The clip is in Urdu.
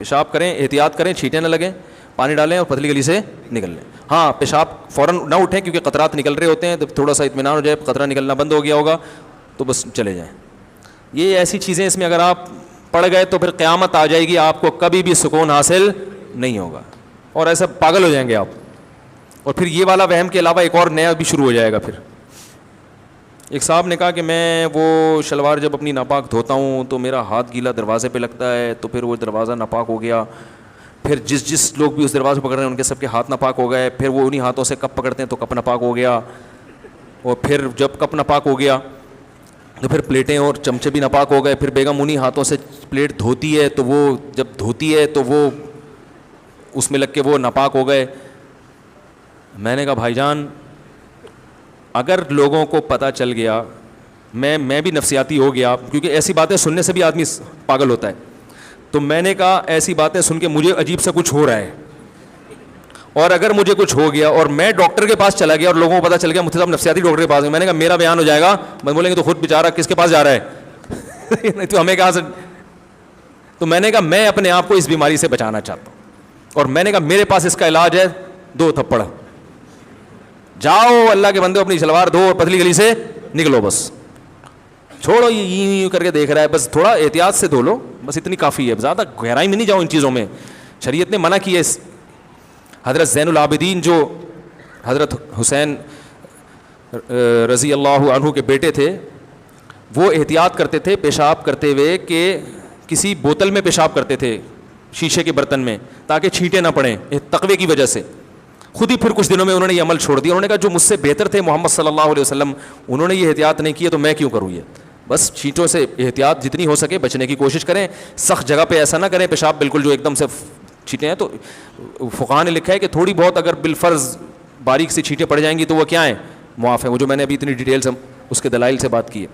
پیشاب کریں احتیاط کریں, چھینٹیں نہ لگیں, پانی ڈالیں اور پتلی گلی سے نکل لیں. ہاں پیشاب فوراً نہ اٹھیں کیونکہ قطرات نکل رہے ہوتے ہیں, تو تھوڑا سا اطمینان ہو جائے, قطرہ نکلنا بند ہو گیا ہوگا تو بس چلے جائیں. یہ ایسی چیزیں اس میں اگر آپ پڑ گئے تو پھر قیامت آ جائے گی, آپ کو کبھی بھی سکون حاصل نہیں ہوگا اور ایسا پاگل ہو جائیں گے آپ. اور پھر یہ والا وہم کے علاوہ ایک اور نیا بھی شروع ہو جائے گا. پھر ایک صاحب نے کہا کہ میں وہ شلوار جب اپنی ناپاک دھوتا ہوں تو میرا ہاتھ گیلا دروازے پہ لگتا ہے, تو پھر وہ دروازہ ناپاک ہو گیا, پھر جس لوگ بھی اس دروازے پکڑ رہے ہیں ان کے سب کے ہاتھ ناپاک ہو گئے, پھر وہ انہی ہاتھوں سے کپ پکڑتے ہیں تو کپ ناپاک ہو گیا, اور پھر جب کپ ناپاک ہو گیا تو پھر پلیٹیں اور چمچے بھی ناپاک ہو گئے, پھر بیگم انہی ہاتھوں سے پلیٹ دھوتی ہے تو وہ جب دھوتی ہے تو وہ اس میں لگ کے وہ ناپاک ہو گئے. میں نے کہا بھائی جان اگر لوگوں کو پتہ چل گیا, میں بھی نفسیاتی ہو گیا کیونکہ ایسی باتیں سننے سے بھی آدمی پاگل ہوتا ہے, تو میں نے کہا ایسی باتیں سن کے مجھے عجیب سا کچھ ہو رہا ہے, اور اگر مجھے کچھ ہو گیا اور میں ڈاکٹر کے پاس چلا گیا اور لوگوں کو پتہ چل گیا مفتی صاحب نفسیاتی ڈاکٹر کے پاس گئے, میں نے کہا میرا بیان ہو جائے گا, میں بولیں گے تو خود بیچارہ کس کے پاس جا رہا ہے نہیں تو ہمیں کہاں سے. تو میں نے کہا میں اپنے آپ کو اس بیماری سے بچانا چاہتا ہوں, اور میں نے کہا میرے پاس اس کا علاج ہے 2 تھپڑ, جاؤ اللہ کے بندے اپنی شلوار دھو اور پتلی گلی سے نکلو, بس چھوڑو یہ کر کے دیکھ رہا ہے, بس تھوڑا احتیاط سے دھو لو, بس اتنی کافی ہے, زیادہ گہرائی میں نہیں جاؤ ان چیزوں میں. شریعت نے منع کی ہے. حضرت زین العابدین جو حضرت حسین رضی اللہ عنہ کے بیٹے تھے, وہ احتیاط کرتے تھے پیشاب کرتے ہوئے کہ کسی بوتل میں پیشاب کرتے تھے شیشے کے برتن میں تاکہ چھینٹیں نہ پڑیں تقوی کی وجہ سے. خود ہی پھر کچھ دنوں میں انہوں نے یہ عمل چھوڑ دیا. انہوں نے کہا جو مجھ سے بہتر تھے محمد صلی اللہ علیہ وسلم, انہوں نے یہ احتیاط نہیں کیا تو میں کیوں کروں. یہ بس چھینٹوں سے احتیاط جتنی ہو سکے بچنے کی کوشش کریں, سخت جگہ پہ ایسا نہ کریں پیشاب بالکل جو ایک دم سے چھینٹیں ہیں. تو فقہاء نے لکھا ہے کہ تھوڑی بہت اگر بالفرض باریک سی چھینٹیں پڑ جائیں گی تو وہ کیا ہیں, معاف ہیں, وہ جو میں نے ابھی اتنی ڈیٹیل سے اس کے دلائل سے بات کی ہے.